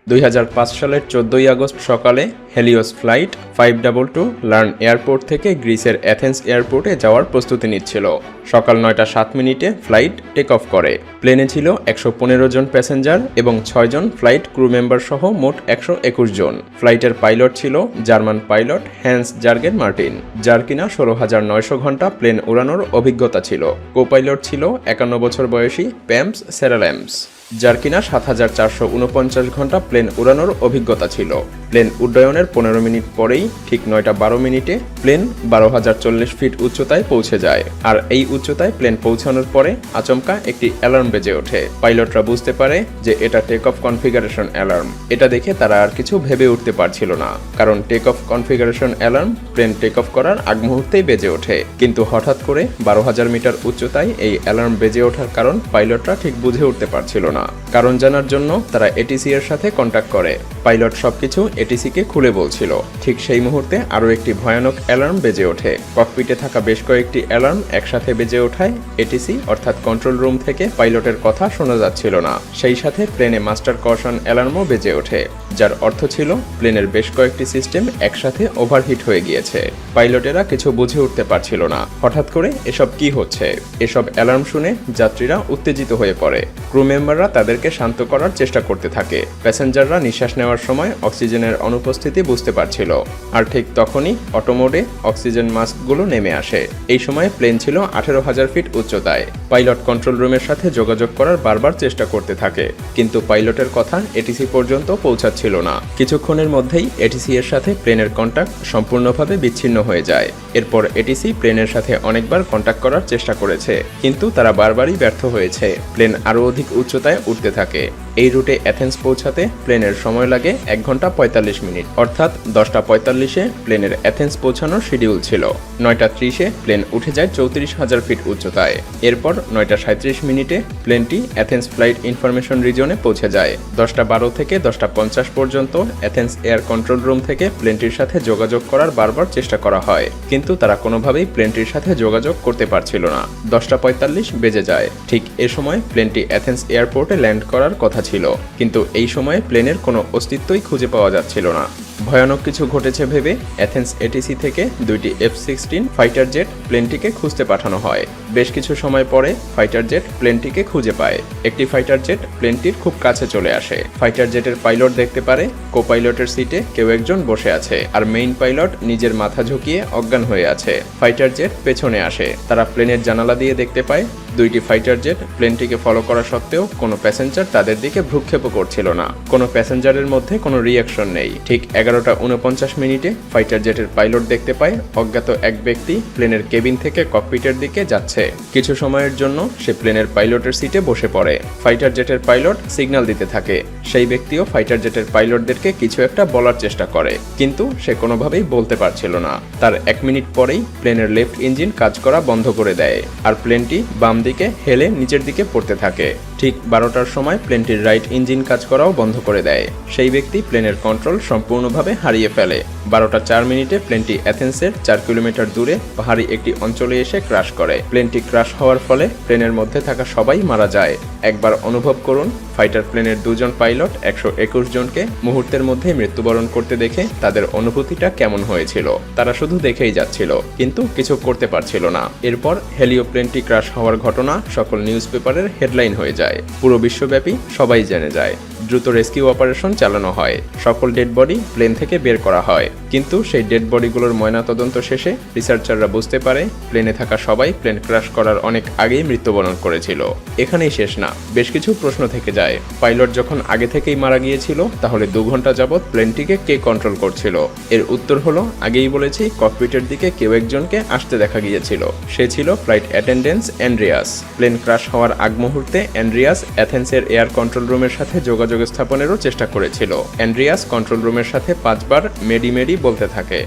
2005 সালের 14 আগস্ট সকালে Helios flight 522 learn airport থেকে গ্রিসের অ্যাথেন্স এয়ারপোর্টে যাওয়ার প্রস্তুতি নিচ্ছিল। সকাল 9টা 7 মিনিটে ফ্লাইট টেক অফ করে। প্লেনে ছিল 115 জন প্যাসেঞ্জার এবং 6 জন ফ্লাইট ক্রু মেম্বার সহ মোট 121 জন। ফ্লাইটের পাইলট ছিল German pilot Hans Jurgen Martin, যার কিনা 16,900 ঘন্টা প্লেন উড়ানোর অভিজ্ঞতা ছিল। কো-পাইলট ছিল 51 বছর বয়সী প্যাম্পস সেরাল্যাম্পস, যার কিনা 7,449 ঘন্টা প্লেন উড়ানোর অভিজ্ঞতা ছিল। প্লেন উড্ডয়নের 15 মিনিট পরেই ঠিক 9টা 12 মিনিটে প্লেন 12,040 ফিট উচ্চতায় পৌঁছে যায়। আর এই উচ্চতায় প্লেন পৌঁছানোর পরে আচমকা একটি অ্যালার্ম বেজে ওঠে। পাইলটরা বুঝতে পারে যে এটা টেক অফ কনফিগারেশন অ্যালার্ম। এটা দেখে তারা আর কিছু ভেবে উঠতে পারছিল না, কারণ take off configuration alarm plane take off করার আগ মুহূর্তেই বেজে ওঠে। কিন্তু হঠাৎ করে 12,000 মিটার উচ্চতায় এই অ্যালার্ম বেজে ওঠার কারণ পাইলটরা ঠিক বুঝে উঠতে পারছিল না। কারণ জানার জন্য তারা এটিসি এর সাথে কন্ট্যাক্ট করে। পাইলট সবকিছু এটিসিকে খুলে বলছিল। ঠিক সেই মুহূর্তে আরও একটি ভয়ানক অ্যালার্ম বেজে ওঠে। ককপিটে থাকা বেশ কয়েকটি অ্যালার্ম একসাথে বেজে ওঠায় এটিসি অর্থাৎ কন্ট্রোল রুম থেকে পাইলটের কথা শোনা যাচ্ছিল না। সেই সাথে প্লেনে মাস্টার কশন অ্যালার্মও বেজে ওঠে, যার অর্থ ছিল প্লেনের বেশ কয়েকটি সিস্টেম একসাথে ওভারহিট হয়ে গিয়েছে। পাইলটেরা কিছু বুঝে উঠতে পারছিল না হঠাৎ করে এসব কি হচ্ছে। এসব অ্যালার্ম শুনে যাত্রীরা উত্তেজিত হয়ে পড়ে। ক্রু মেম্বাররা তাদেরকে শান্ত করার চেষ্টা করতে থাকে। প্যাসেঞ্জাররা নিঃশ্বাস নেওয়ার সময় অক্সিজেনের অনুপস্থিতি বুঝতে পারছিল। আর ঠিক তখনই অটোমোডে অক্সিজেন মাস্কগুলো নেমে আসে। এই সময় প্লেন ছিল 18,000 ফিট উচ্চতায়। পাইলট কন্ট্রোল রুমের সাথে যোগাযোগ করার বারবার চেষ্টা করতে থাকে, কিন্তু পাইলটের কথা এটিসি পর্যন্ত পৌঁছাচ্ছিল না। কিছুক্ষণের মধ্যেই এটিসি এর সাথে প্লেনের কন্ট্যাক্ট সম্পূর্ণভাবে বিচ্ছিন্ন হয়ে যায়। এরপর এটিসি প্লেনের সাথে অনেকবার কন্ট্যাক্ট করার চেষ্টা করেছে, কিন্তু তারা বারবারই ব্যর্থ হয়েছে। প্লেন আরও অধিক উচ্চতায় উঠতে থাকে। এই রুটে অ্যাথেন্স পৌঁছাতে প্লেনের সময় লাগে 1 ঘন্টা 45 মিনিট, অর্থাৎ 10টা 45-এ প্লেনের অ্যাথেন্স পৌঁছানোর শিডিউল ছিল। 9টা 30-এ প্লেন উঠে যায় 34,000 ফিট উচ্চতায়। এরপর 9টা 37 মিনিটে প্লেনটি অ্যাথেন্স ফ্লাইট ইনফরমেশন রিজনে পৌঁছে যায়। 10টা 12 থেকে 10টা 50 পর্যন্ত অ্যাথেন্স এয়ার কন্ট্রোল রুম থেকে প্লেনটির সাথে যোগাযোগ করার বারবার চেষ্টা করা হয়, কিন্তু তারা কোনোভাবেই প্লেনটির সাথে যোগাযোগ করতে পারছিল না। 10টা 45 বেজে যায়। ঠিক এ সময় প্লেনটি অ্যাথেন্স এয়ারপোর্টে ল্যান্ড করার কথা ছিল, কিন্তু এই সময়ে প্লেনের কোনো অস্তিত্বই খুঁজে পাওয়া যাচ্ছিল না। ভয়ানক কিছু ঘটেছে ভেবে অ্যাথেন্স এটিসি থেকে 2টি F-16 ফাইটার জেট প্লেনটিকে খুঁজতে পাঠানো হয়। বেশ কিছু সময় পরে ফাইটার জেট প্লেনটিকে খুঁজে পায়। একটি ফাইটার জেট প্লেনটির খুব কাছে চলে আসে। ফাইটার জেটের পাইলট দেখতে পারে কো-পাইলটের সিটে কেউ একজন বসে আছে, আর মেইন পাইলট নিজের মাথা ঝুঁকিয়ে অজ্ঞান হয়ে আছে। ফাইটার জেট পেছনে আসে। তারা প্লেনের জানালা দিয়ে দেখতে পায় 2টি ফাইটার জেট প্লেনটিকে ফলো করা সত্ত্বেও কোনো প্যাসেঞ্জার তাদের দিকে ভ্রুক্ষেপও করছিল না। কোনো প্যাসেঞ্জারের মধ্যে কোনো রিয়াকশন নেই। ঠিক 11টা 49 মিনিটে ফাইটার জেটের পাইলট দেখতে পায় অজ্ঞাত এক ব্যক্তি প্লেনের কেবিন থেকে ককপিটের দিকে যাচ্ছে। কিছু সময়ের জন্য সে প্লেনের পাইলটের সিটে বসে পড়ে। ফাইটার জেটের পাইলট সিগন্যাল দিতে থাকে। সেই ব্যক্তিও ফাইটার জেটের পাইলটদেরকে কিছু একটা বলার চেষ্টা করে, কিন্তু সে কোনোভাবেই বলতে পারছিল না। তার 1 মিনিট পরেই প্লেনের লেফট ইঞ্জিন কাজ করা বন্ধ করে দেয়, আর প্লেনটি বাম দিকে হেলে নিচের দিকে পড়তে থাকে। ঠিক 12টার সময় প্লেনটির রাইট ইঞ্জিন কাজ করাও বন্ধ করে দেয়। সেই ব্যক্তি প্লেনের কন্ট্রোল সম্পূর্ণভাবে হারিয়ে ফেলে। 12টা 4 মিনিটে প্লেনটি অ্যাথেন্সের 4 কিলোমিটার দূরে পাহাড়ি একটি অঞ্চলে এসে ক্র্যাশ করে। প্লেনটি ক্র্যাশ হওয়ার ফলে প্লেনের মধ্যে থাকা সবাই মারা যায়। একবার অনুভব করুন, ফাইটার প্লেনের 2 জন পাইলট 121 জনকে মুহূর্তের মধ্যে মৃত্যুবরণ করতে দেখে তাদের অনুভূতিটা কেমন হয়েছিল। তারা শুধু দেখেই যাচ্ছিল, কিন্তু কিছু করতে পারছিল না। এরপর হেলিও প্লেনটি ক্র্যাশ হওয়ার ঘটনা সকল নিউজ পেপারের হেডলাইন হয়ে যায়। পুরো বিশ্বব্যাপী সবাই জেনে যায়। দ্রুত রেস্কিউ অপারেশন চালানো হয়। সকল ডেড বডি প্লেন থেকে বের করা হয়, কিন্তু সেই ডেড বডিগুলোর ময়নাতদন্ত শেষে রিসার্চাররা বুঝতে পারে প্লেনে থাকা সবাই প্লেন ক্র্যাশ করার অনেক আগেই মৃত্যুবরণ করেছিল। এখানেই শেষ না, বেশ কিছু প্রশ্ন থেকে যায়। পাইলট যখন আগে থেকেই মারা গিয়েছিল, তাহলে 2 ঘন্টা যাবৎ প্লেনটিকে কে কন্ট্রোল করছিল? এর উত্তর হলো, আগেই বলেছি, ককপিটের দিকে কেউ একজনকে আসতে দেখা গিয়েছিল। সে ছিল flight attendant Andreas. Plane crash হওয়ার আগ মুহূর্তে অ্যান্ড্রিয়াস অ্যাথেন্সের এয়ার কন্ট্রোল রুমের সাথে যোগাযোগ স্থাপনেরও চেষ্টা করেছিল। অ্যান্ড্রিয়াস কন্ট্রোল রুমের সাথে 5 বার মেডি মেডি বলতে থাকে।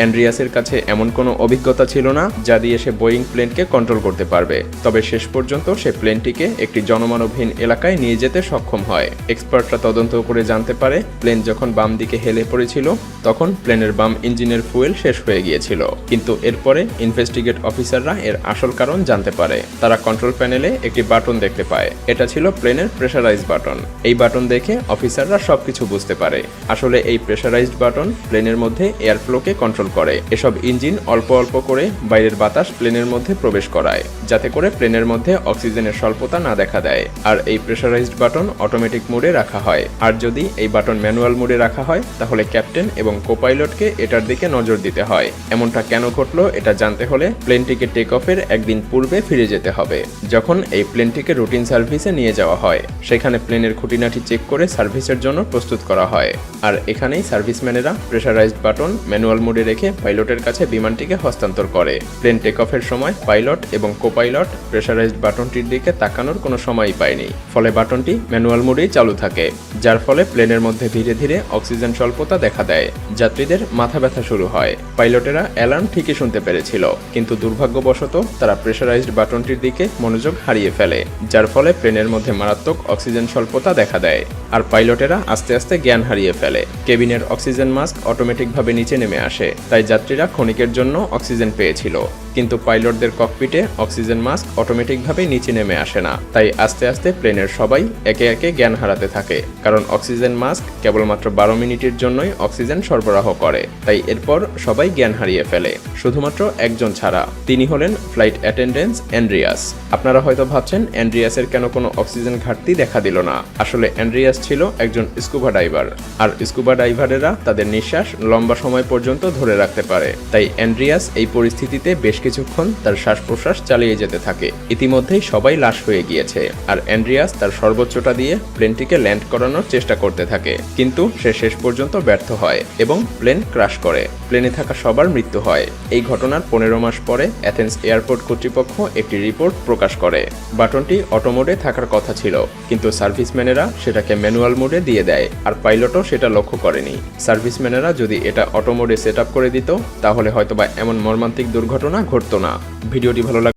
অ্যান্ড্রিয়াসের কাছে এমন কোনো অভিজ্ঞতা ছিল না যা দিয়ে সে বোয়িং প্লেনকে কন্ট্রোল করতে পারবে। তবে শেষ পর্যন্ত সে প্লেনটিকে একটি জনমানবহীন এলাকায় নিয়ে যেতে সক্ষম হয়। এক্সপার্টরা তদন্ত করে জানতে পারে প্লেন যখন বাম দিকে হেলে পড়েছিল তখন প্লেনের বাম ইঞ্জিনের ফুয়েল শেষ হয়ে গিয়েছিল। কিন্তু এরপরে ইনভেস্টিগেট অফিসাররা এর আসল কারণ জানতে পারে। তারা কন্ট্রোল প্যানেলে একটি বাটন দেখতে পায়। এটা ছিল প্লেনের প্রেসারাইজ বাটন। এই বাটন দেখে অফিসাররা সবকিছু বুঝতে পারে। আসলে এই প্রেসারাইজড বাটন প্লেনের মধ্যে এয়ার ফ্লোকে কন্ট্রোল করে। এসব ইঞ্জিন অল্প অল্প করে বাইরের বাতাস প্লেনের মধ্যে প্রবেশ করায়, যাতে করে প্লেনের মধ্যে অক্সিজেনের স্বল্পতা না দেখা দেয়। আর এই প্রেসারাইজড বাটন অটোমেটিক মোডে রাখা হয়। আর যদি এই বাটন ম্যানুয়াল মোডে রাখা হয় তাহলে ক্যাপ্টেন এবং কোপাইলটকে এটার দিকে নজর দিতে হয়। এমনটা কেন ঘটলো এটা জানতে হলে প্লেনটিকে টেক অফের একদিন পূর্বে ফিরে যেতে হবে, যখন এই প্লেনটিকে রুটিন সার্ভিসে নিয়ে যাওয়া হয়। সেখানে প্লেনের খুঁটিনাটি চেক করে সার্ভিসের জন্য প্রস্তুত করা হয়। আর এখানেই সার্ভিসম্যানেরা প্রেসারাইজড বাটন ম্যানুয়াল মোডে রেখে পাইলটের কাছে বিমানটিকে হস্তান্তর করে। প্লেন টেক অফের সময় পাইলট এবং কোপাইলট প্রেসারাইজড বাটনটির দিকে তাকানোর কোনো সময়ই পায়নি। ফলে বাটনটি ম্যানুয়াল মোডেই চালু থাকে, যার ফলে প্লেনের মধ্যে ধীরে ধীরে অক্সিজেন স্বল্পতা দেখা দেয়। যাত্রীদের মাথা ব্যথা শুরু হয়। পাইলটেরা অ্যালার্ম ঠিকই শুনতে পেরেছিল, কিন্তু দুর্ভাগ্যবশত তারা প্রেসারাইজড বাটনটির দিকে মনোযোগ হারিয়ে ফেলে, যার ফলে প্লেনের মধ্যে মারাত্মক অক্সিজেন স্বল্পতা দেখা দেয়। আর পাইলটেরা আস্তে আস্তে জ্ঞান হারিয়ে ফেলে। কেবিনের অক্সিজেন মাস্ক অটোমেটিকভাবে নিচে নেমে আসে, তাই যাত্রীরা ক্ষণিকের জন্য অক্সিজেন পেয়েছিল। কিন্তু পাইলটদের ককপিটে অক্সিজেন মাস্ক অটোমেটিকভাবে নিচে নেমে আসে না। তাই আস্তে আস্তে প্লেনের সবাই একে একে জ্ঞান হারাতে থাকে, কারণ অক্সিজেন মাস্ক কেবলমাত্র 12 মিনিটের জন্যই অক্সিজেন সরবরাহ করে। তাই এরপর সবাই জ্ঞান হারিয়ে ফেলে, শুধুমাত্র একজন ছাড়া। তিনি হলেন ফ্লাইট অ্যাটেন্ডেন্ট অ্যান্ড্রিয়াস। আপনারা হয়তো ভাবছেন অ্যান্ড্রিয়াসের কেন কোনো অক্সিজেন ঘাটতি দেখা দিল না। আসলে অ্যান্ড্রিয়াস ছিল একজন স্কুবা ডাইভার, আর স্কুবা ডাইভারেরা তাদের নিঃশ্বাস লম্বা সময় পর্যন্ত ধরে রাখতে পারে। তাই অ্যান্ড্রিয়াস এই পরিস্থিতিতে বেশ কিছুক্ষণ তার শ্বাস প্রশ্বাস চালিয়ে যেতে থাকে। ইতিমধ্যেই সবাই লাশ হয়ে গিয়েছে, আর অ্যান্ড্রিয়াস তার সর্বোচ্চটা দিয়ে প্লেনটিকে ল্যান্ড করানোর চেষ্টা করতে থাকে। কিন্তু সে শেষ পর্যন্ত ব্যর্থ হয় এবং প্লেন ক্র্যাশ করে। প্লেনে থাকা সবার মৃত্যু হয়। এই ঘটনার 15 মাস পরে অ্যাথেন্স এয়ারপোর্ট কর্তৃপক্ষ একটি রিপোর্ট প্রকাশ করে। বাটনটি অটো মোডে থাকার কথা ছিল, কিন্তু সার্ভিসম্যানেরা সেটাকে ম্যানুয়াল মোডে দিয়ে দেয়, আর পাইলটও সেটা লক্ষ্য করেনি। সার্ভিসম্যানেরা যদি এটা অটো মোডে সেট আপ করে দিত তাহলে হয়তোবা এমন মর্মান্তিক দুর্ঘটনা ঘটতো না। ভিডিওটি ভালো